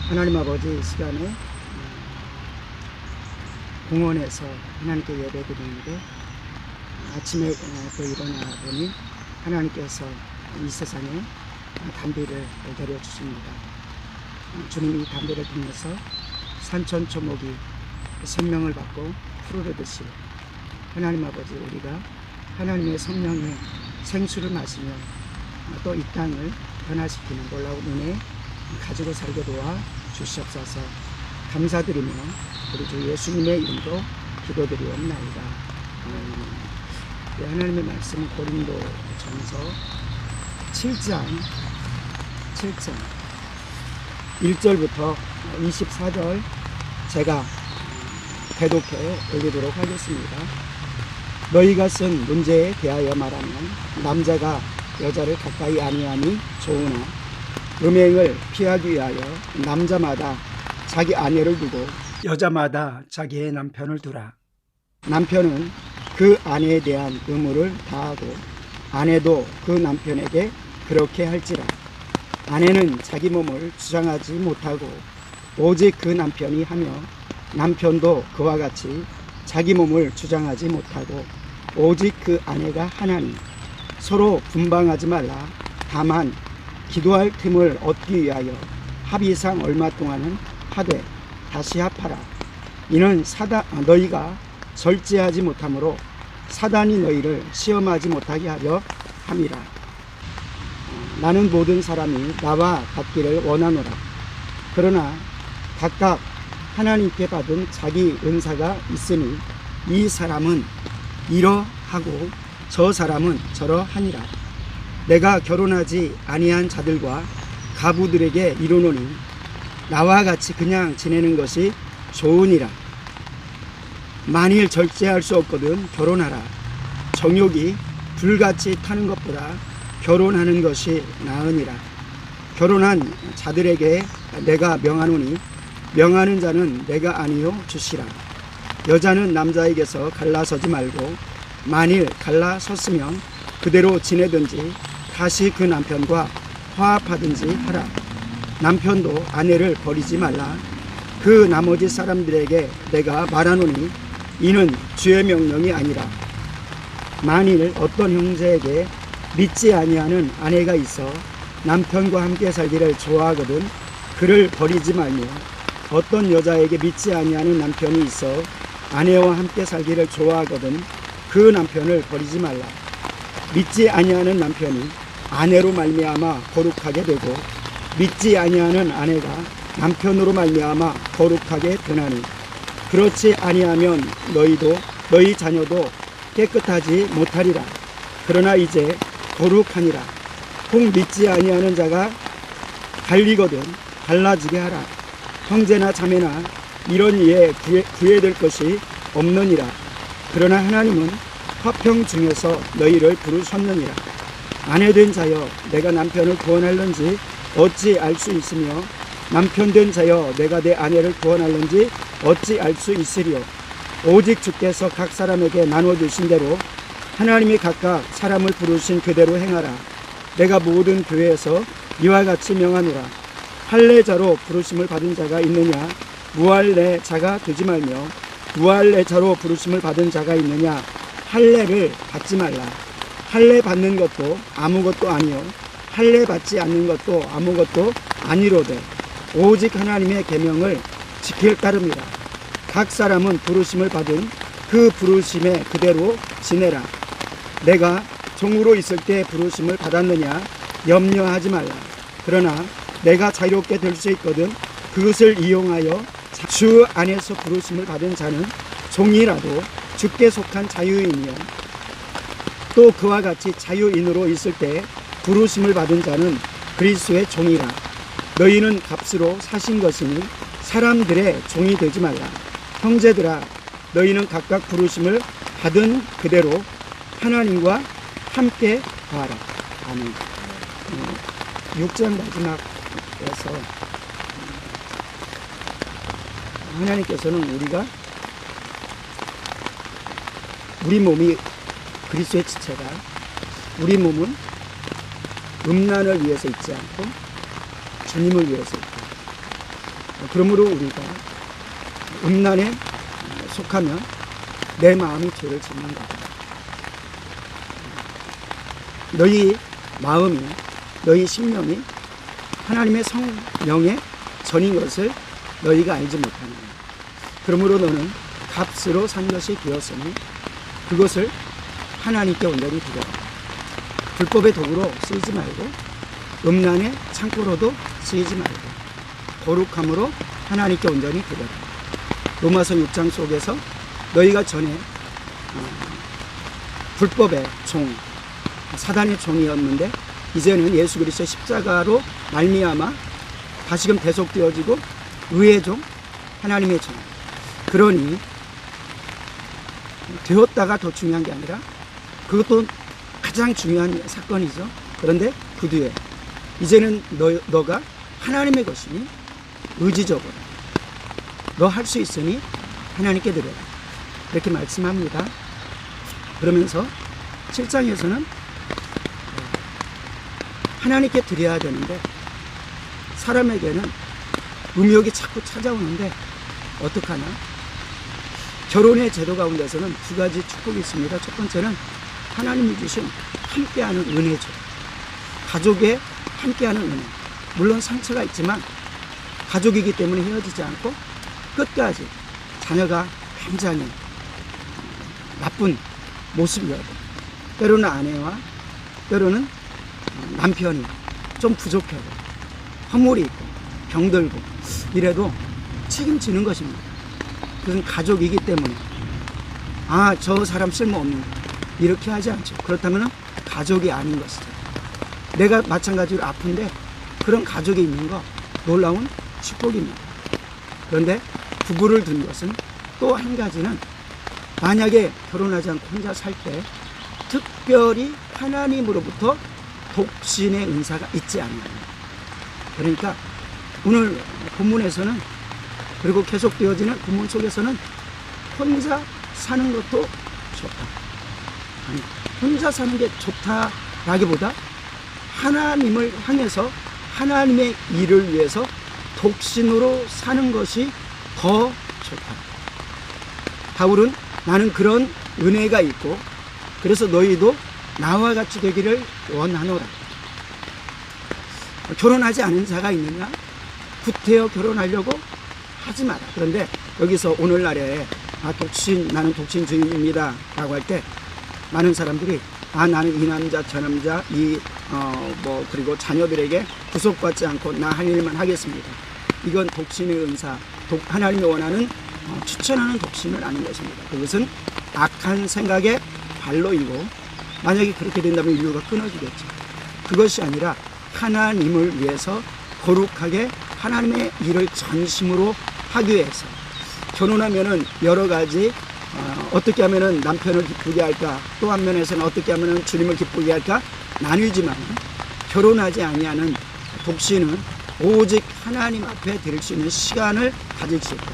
하나님 아버지, 이 시간에 공원에서 하나님께 예배드리는데 아침에 또 일어나 보니 하나님께서 이 세상에 담비를 내려주십니다. 주님이 담비를 통해서 산천초목이 생명을 받고 푸르르듯이 하나님 아버지, 우리가 하나님의 성령의 생수를 마시며 또 이 땅을 변화시키는 놀라운 은혜 가지고 살게 도와 주시옵소서. 감사드리며 우리 주 예수님의 이름으로 기도드리옵나이다. 하나님의 말씀은 고린도전서 7장 1절부터 24절 제가 대독해 올리도록 하겠습니다. 너희가 쓴 문제에 대하여 말하면 남자가 여자를 가까이 아니하니 좋으나 음행을 피하기 위하여 남자마다 자기 아내를 두고 여자마다 자기의 남편을 두라. 남편은 그 아내에 대한 의무를 다하고 아내도 그 남편에게 그렇게 할지라. 아내는 자기 몸을 주장하지 못하고 오직 그 남편이 하며 남편도 그와 같이 자기 몸을 주장하지 못하고 오직 그 아내가 하나니 서로 분방하지 말라. 다만 기도할 틈을 얻기 위하여 합의상 얼마 동안은 하되 다시 합하라. 이는 너희가 절제하지 못하므로 사단이 너희를 시험하지 못하게 하려 함이라. 나는 모든 사람이 나와 같기를 원하노라. 그러나 각각 하나님께 받은 자기 은사가 있으니 이 사람은 이러하고 저 사람은 저러하니라. 내가 결혼하지 아니한 자들과 가부들에게 이르노니 나와 같이 그냥 지내는 것이 좋으니라. 만일 절제할 수 없거든 결혼하라. 정욕이 불같이 타는 것보다 결혼하는 것이 나으니라. 결혼한 자들에게 내가 명하노니 명하는 자는 내가 아니요 주시라. 여자는 남자에게서 갈라서지 말고 만일 갈라섰으면 그대로 지내든지 다시 그 남편과 화합하든지 하라. 남편도 아내를 버리지 말라. 그 나머지 사람들에게 내가 말하노니 이는 주의 명령이 아니라. 만일 어떤 형제에게 믿지 아니하는 아내가 있어 남편과 함께 살기를 좋아하거든 그를 버리지 말며 어떤 여자에게 믿지 아니하는 남편이 있어 아내와 함께 살기를 좋아하거든 그 남편을 버리지 말라. 믿지 아니하는 남편이 아내로 말미암아 거룩하게 되고 믿지 아니하는 아내가 남편으로 말미암아 거룩하게 되나니 그렇지 아니하면 너희도 너희 자녀도 깨끗하지 못하리라. 그러나 이제 거룩하니라. 혹 믿지 아니하는 자가 갈리거든 갈라지게 하라. 형제나 자매나 이런 일에 구애될 것이 없느니라. 그러나 하나님은 화평 중에서 너희를 부르셨느니라. 아내된 자여 내가 남편을 구원할는지 어찌 알 수 있으며 남편된 자여 내가 내 아내를 구원할는지 어찌 알 수 있으리요. 오직 주께서 각 사람에게 나눠주신 대로 하나님이 각각 사람을 부르신 그대로 행하라. 내가 모든 교회에서 이와 같이 명하노라. 할례자로 부르심을 받은 자가 있느냐 무할례자가 되지 말며 무할례자로 부르심을 받은 자가 있느냐 할례를 받지 말라. 할례 받는 것도 아무것도 아니요 할례 받지 않는 것도 아무것도 아니로되 오직 하나님의 계명을 지킬 따름이라. 각 사람은 부르심을 받은 그 부르심에 그대로 지내라. 내가 종으로 있을 때 부르심을 받았느냐 염려하지 말라. 그러나 내가 자유롭게 될 수 있거든 그것을 이용하여 주 안에서 부르심을 받은 자는 종이라도 주께 속한 자유인이요 또 그와 같이 자유인으로 있을 때 부르심을 받은 자는 그리스도의 종이라. 너희는 값으로 사신 것이니 사람들의 종이 되지 말라. 형제들아 너희는 각각 부르심을 받은 그대로 하나님과 함께 거하라. 아멘. 6장 마지막에서 하나님께서는 우리 몸이 그리스도의 지체가 우리 몸은 음란을 위해서 있지 않고 주님을 위해서 있다. 그러므로 우리가 음란에 속하면 내 마음이 죄를 짓는 거다. 너희 마음이, 너희 심령이 하나님의 성령의 전인 것을 너희가 알지 못하느냐. 그러므로 너는 값으로 산 것이 되었으니 그것을 하나님께 온전히 드려라. 불법의 도구로 쓰이지 말고 음란의 창고로도 쓰이지 말고 거룩함으로 하나님께 온전히 드려라. 로마서 6장 속에서 너희가 전에 불법의 종, 사단의 종이었는데 이제는 예수 그리스도의 십자가로 말미암아 다시금 대속되어지고 의의 종, 하나님의 종. 그러니 되었다가 더 중요한 게 아니라 그것도 가장 중요한 사건이죠. 그런데 그 뒤에 이제는 너가 하나님의 것이니 의지적으로 너 할 수 있으니 하나님께 드려라. 이렇게 말씀합니다. 그러면서 7장에서는 하나님께 드려야 되는데 사람에게는 음욕이 자꾸 찾아오는데 어떡하나? 결혼의 제도 가운데서는 두 가지 축복이 있습니다. 첫 번째는 하나님이 주신 함께하는 은혜죠. 가족에 함께하는 은혜. 물론 상처가 있지만 가족이기 때문에 헤어지지 않고 끝까지 자녀가 굉장히 나쁜 모습이어도 때로는 아내와 때로는 남편이 좀 부족하고 허물이 있고 병들고 이래도 책임지는 것입니다. 그것은 가족이기 때문에 저 사람 쓸모없는 거 이렇게 하지 않죠. 그렇다면 가족이 아닌 것이죠. 내가 마찬가지로 아픈데 그런 가족이 있는 거 놀라운 축복입니다. 그런데 부부를 둔 것은 또 한 가지는 만약에 결혼하지 않고 혼자 살 때 특별히 하나님으로부터 독신의 은사가 있지 않느냐. 그러니까 오늘 본문에서는 그리고 계속되어지는 본문 속에서는 혼자 사는 것도 좋다. 아니, 혼자 사는 게 좋다라기보다 하나님을 향해서 하나님의 일을 위해서 독신으로 사는 것이 더 좋다. 바울은 나는 그런 은혜가 있고 그래서 너희도 나와 같이 되기를 원하노라. 결혼하지 않은 자가 있느냐? 구태여 결혼하려고 하지 마라. 그런데 여기서 오늘날에 나는 독신주의입니다 라고 할 때 많은 사람들이 나는 이 남자 저 남자 그리고 자녀들에게 구속받지 않고 나 할 일만 하겠습니다. 이건 독신의 은사, 하나님이 원하는 추천하는 독신은 아닌 것입니다. 그것은 악한 생각의 발로이고 만약에 그렇게 된다면 인류가 끊어지겠죠. 그것이 아니라 하나님을 위해서 거룩하게 하나님의 일을 전심으로 하기 위해서 결혼하면은 여러 가지 어떻게 하면은 남편을 기쁘게 할까, 또 한면에서는 어떻게 하면은 주님을 기쁘게 할까 나뉘지만 결혼하지 아니하는 독신은 오직 하나님 앞에 드릴 수 있는 시간을 가질 수 있다.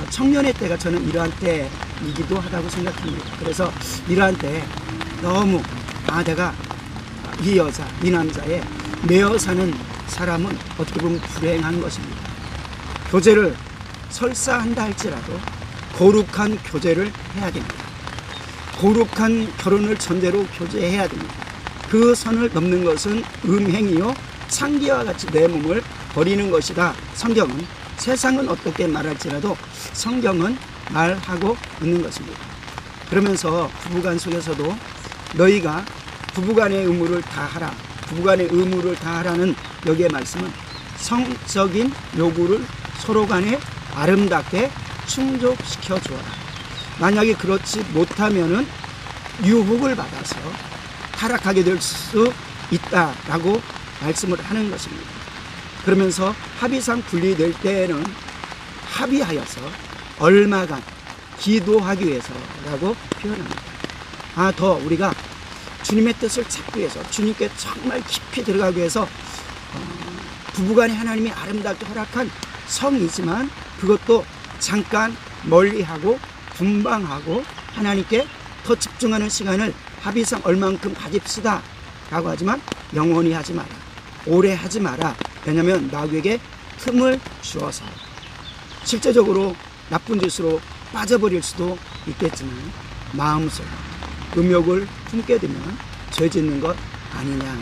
청년의 때가 저는 이러한 때이기도 하다고 생각합니다. 그래서 이러한 때에 너무 내가 이 여자, 이 남자에 매여 사는 사람은 어떻게 보면 불행한 것입니다. 교제를 설사한다 할지라도 거룩한 교제를 해야 됩니다. 거룩한 결혼을 전제로 교제해야 됩니다. 그 선을 넘는 것은 음행이요 창기와 같이 내 몸을 버리는 것이다. 성경은 세상은 어떻게 말할지라도 성경은 말하고 있는 것입니다. 그러면서 부부간 속에서도 너희가 부부간의 의무를 다하라. 부부간의 의무를 다하라는 여기의 말씀은 성적인 요구를 서로 간에 아름답게 충족시켜 주어라. 만약에 그렇지 못하면은 유혹을 받아서 타락하게 될 수 있다라고 말씀을 하는 것입니다. 그러면서 합의상 분리될 때에는 합의하여서 얼마간 기도하기 위해서라고 표현합니다. 더 우리가 주님의 뜻을 찾기 위해서 주님께 정말 깊이 들어가기 위해서 부부간에 하나님이 아름답게 허락한 성이지만 그것도 잠깐 멀리하고 분방하고 하나님께 더 집중하는 시간을 합의상 얼만큼 가집시다 라고 하지만 영원히 하지 마라, 오래 하지 마라. 왜냐하면 나에게 틈을 주어서 실제적으로 나쁜 짓으로 빠져버릴 수도 있겠지만 마음속에 음욕을 품게 되면 죄 짓는 것 아니냐.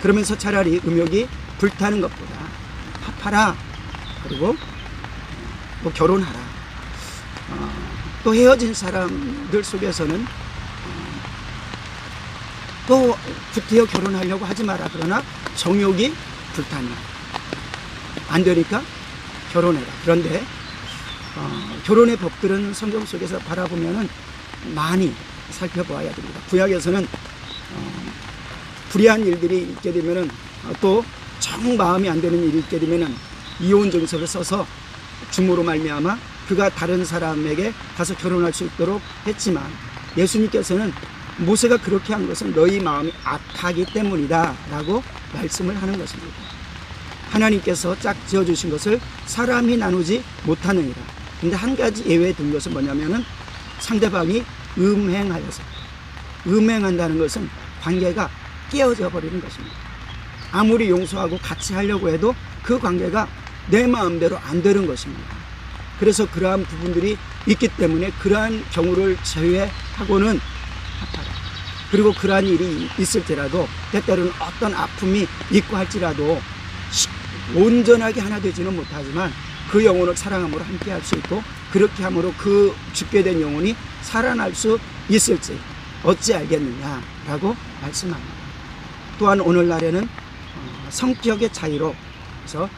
그러면서 차라리 음욕이 불타는 것보다 합하라. 그리고 또 결혼하라. 또 헤어진 사람들 속에서는 또 구태여 결혼하려고 하지 마라. 그러나 정욕이 불타면 안 되니까 결혼해라. 그런데 결혼의 법들은 성경 속에서 바라보면은 많이 살펴보아야 됩니다. 구약에서는 불의한 일들이 있게 되면은 또 정 마음이 안 되는 일이 있게 되면은 이혼 증서를 써서 주모로 말미암아 그가 다른 사람에게 가서 결혼할 수 있도록 했지만 예수님께서는 모세가 그렇게 한 것은 너희 마음이 악하기 때문이다 라고 말씀을 하는 것입니다. 하나님께서 짝 지어주신 것을 사람이 나누지 못하느니라. 근데 한 가지 예외에 둔 것은 뭐냐면은 상대방이 음행하여서, 음행한다는 것은 관계가 깨어져 버리는 것입니다. 아무리 용서하고 같이 하려고 해도 그 관계가 내 마음대로 안 되는 것입니다. 그래서 그러한 부분들이 있기 때문에 그러한 경우를 제외하고는 합하라. 그리고 그러한 일이 있을지라도 때때로는 어떤 아픔이 있고 할지라도 온전하게 하나 되지는 못하지만 그 영혼을 사랑함으로 함께 할 수 있고 그렇게 함으로 그 죽게 된 영혼이 살아날 수 있을지 어찌 알겠느냐라고 말씀합니다. 또한 오늘날에는 성격의 차이로 그래서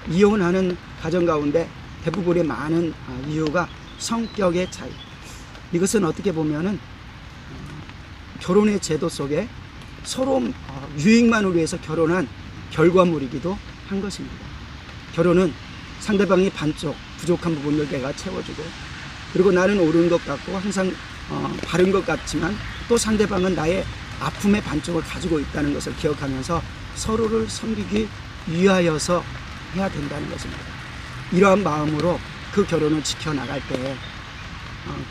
이혼하는 가정 가운데 대부분의 많은 이유가 성격의 차이. 이것은 어떻게 보면은 결혼의 제도 속에 서로 유익만을 위해서 결혼한 결과물이기도 한 것입니다. 결혼은 상대방이 반쪽 부족한 부분을 내가 채워주고 그리고 나는 옳은 것 같고 항상 바른 것 같지만 또 상대방은 나의 아픔의 반쪽을 가지고 있다는 것을 기억하면서 서로를 섬기기 위하여서 해야 된다는 것입니다. 이러한 마음으로 그 결혼을 지켜나갈 때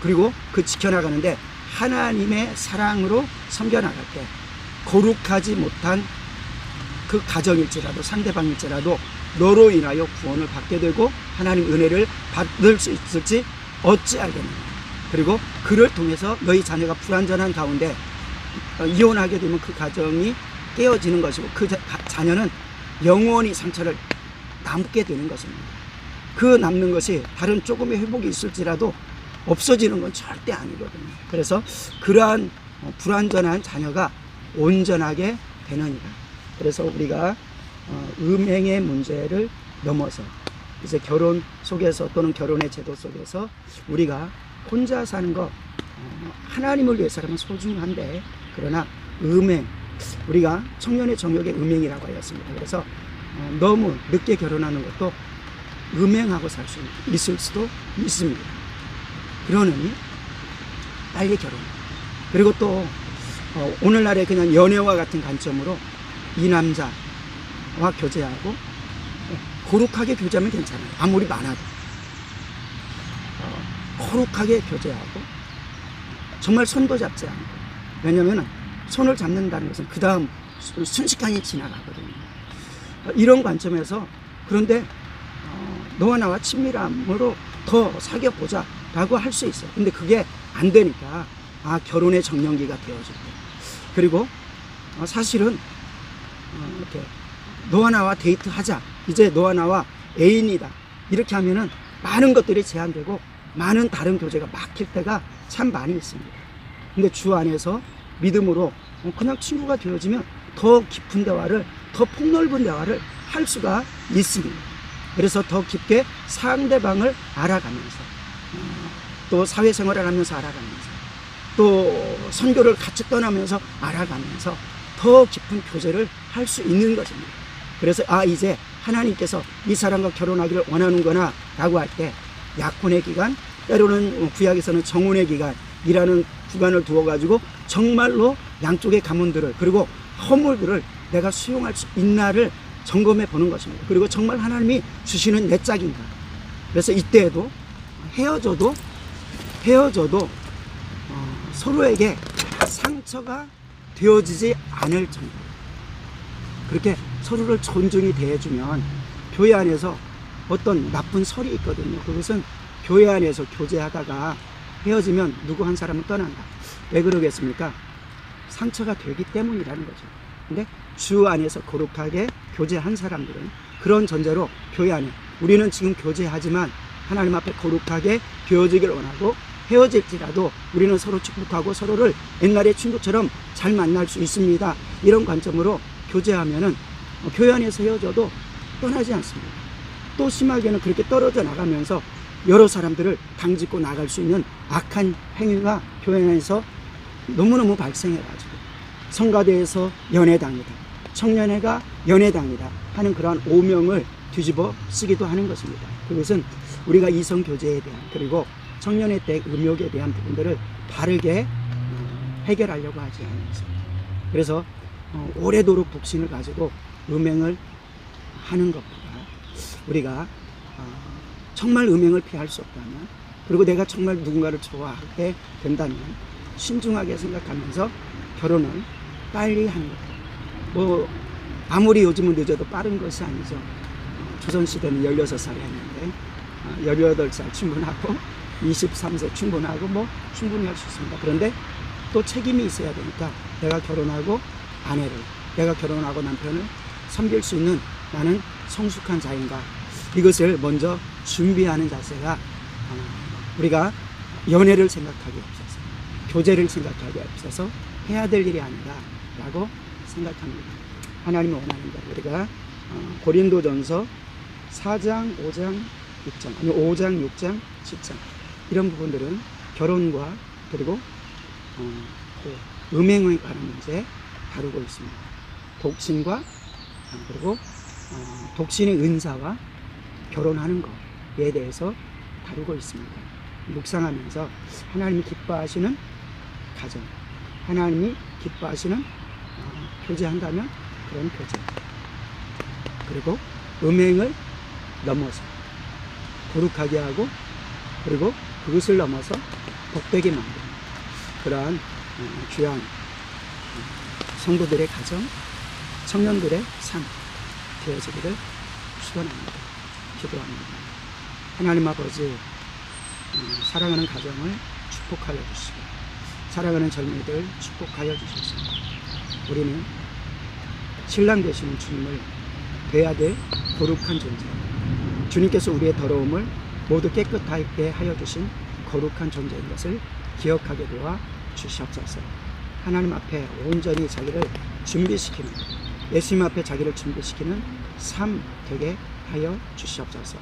그리고 그 지켜나가는데 하나님의 사랑으로 섬겨나갈 때 거룩하지 못한 그 가정일지라도 상대방일지라도 너로 인하여 구원을 받게 되고 하나님 은혜를 받을 수 있을지 어찌 알겠느냐. 그리고 그를 통해서 너희 자녀가 불완전한 가운데 이혼하게 되면 그 가정이 깨어지는 것이고 그 자녀는 영원히 상처를 남게 되는 것입니다. 그 남는 것이 다른 조금의 회복이 있을지라도 없어지는 건 절대 아니거든요. 그래서 그러한 불완전한 자녀가 온전하게 되느니라. 그래서 우리가 음행의 문제를 넘어서 이제 결혼 속에서 또는 결혼의 제도 속에서 우리가 혼자 사는 거 하나님을 위해서라면 소중한데 그러나 음행 우리가 청년의 정욕의 음행이라고 하였습니다. 그래서 너무 늦게 결혼하는 것도 음행하고 살 수 있을 수도 있습니다. 그러느니 빨리 결혼. 그리고 또 오늘날의 그냥 연애와 같은 관점으로 이 남자와 교제하고 거룩하게 교제하면 괜찮아요. 아무리 많아도 거룩하게 교제하고 정말 손도 잡지 않고 왜냐하면 손을 잡는다는 것은 그 다음 순식간에 지나가거든요. 이런 관점에서 그런데 너와 나와 친밀함으로 더 사귀어보자 라고 할 수 있어요. 근데 그게 안 되니까 결혼의 정년기가 되어질 때 그리고 사실은 이렇게 너와 나와 데이트하자 이제 너와 나와 애인이다 이렇게 하면은 많은 것들이 제한되고 많은 다른 교제가 막힐 때가 참 많이 있습니다. 근데 주 안에서 믿음으로 그냥 친구가 되어지면 더 깊은 대화를 더 폭넓은 대화를 할 수가 있습니다. 그래서 더 깊게 상대방을 알아가면서 또 사회생활을 하면서 알아가면서 또 선교를 같이 떠나면서 알아가면서 더 깊은 교제를 할 수 있는 것입니다. 그래서 이제 하나님께서 이 사람과 결혼하기를 원하는구나 라고 할 때 약혼의 기간 때로는 구약에서는 정혼의 기간이라는 구간을 두어가지고 정말로 양쪽의 가문들을 그리고 허물들을 내가 수용할 수 있나를 점검해 보는 것입니다. 그리고 정말 하나님이 주시는 내 짝인가. 그래서 이때에도 헤어져도 서로에게 상처가 되어지지 않을 정도 그렇게 서로를 존중히 대해주면 교회 안에서 어떤 나쁜 설이 있거든요. 그것은 교회 안에서 교제하다가 헤어지면 누구 한 사람은 떠난다. 왜 그러겠습니까? 상처가 되기 때문이라는 거죠. 근데 주 안에서 거룩하게 교제한 사람들은 그런 전제로 교회 안에 우리는 지금 교제하지만 하나님 앞에 거룩하게 되어지길 원하고 헤어질지라도 우리는 서로 축복하고 서로를 옛날의 친구처럼 잘 만날 수 있습니다. 이런 관점으로 교제하면은 교회 안에서 헤어져도 떠나지 않습니다. 또 심하게는 그렇게 떨어져 나가면서 여러 사람들을 당짓고 나갈 수 있는 악한 행위가 교회 안에서 너무너무 발생해가지고 성가대에서 연애당이다, 청년회가 연애당이다 하는 그러한 오명을 뒤집어 쓰기도 하는 것입니다. 그것은 우리가 이성교제에 대한 그리고 청년회 때 음욕에 대한 부분들을 바르게 해결하려고 하지 않습니다. 그래서 오래도록 북신을 가지고 음행을 하는 것보다 우리가 정말 음행을 피할 수 없다면, 그리고 내가 정말 누군가를 좋아하게 된다면 신중하게 생각하면서 결혼을 빨리 하는 것. 뭐 아무리 요즘은 늦어도 빠른 것이 아니죠. 조선시대는 16살에 했는데 18살 충분하고 23세 충분하고 뭐 충분히 할 수 있습니다. 그런데 또 책임이 있어야 되니까 내가 결혼하고 아내를, 내가 결혼하고 남편을 섬길 수 있는 나는 성숙한 자인가, 이것을 먼저 준비하는 자세가 우리가 연애를 생각하기 없어서, 교제를 생각하기 없어서 해야 될 일이 아니라라고 생각합니다. 하나님이 원하는 것, 우리가 고린도전서 4장, 5장, 6장, 아니 5장, 6장, 10장 이런 부분들은 결혼과 그리고 음행에 관한 문제 다루고 있습니다. 독신과 그리고 독신의 은사와 결혼하는 것에 대해서 다루고 있습니다. 묵상하면서 하나님이 기뻐하시는 가정, 하나님이 기뻐하시는 교제한다면 그런 교제, 그리고 음행을 넘어서 거룩하게 하고 그리고 그것을 넘어서 복되게 만드는 그러한 귀한 성도들의 가정, 청년들의 삶 되어지기를 축원합니다. 기도합니다. 하나님 아버지, 사랑하는 가정을 축복하여 주시고 사랑하는 젊은이들 축복하여 주셔서 우리는 신랑 되시는 주님을 뵈야 될 거룩한 존재, 주님께서 우리의 더러움을 모두 깨끗하게 하여 주신 거룩한 존재인 것을 기억하게 도와 주시옵소서. 하나님 앞에 온전히 자기를 준비시키는, 예수님 앞에 자기를 준비시키는 삶 되게 하여 주시옵소서.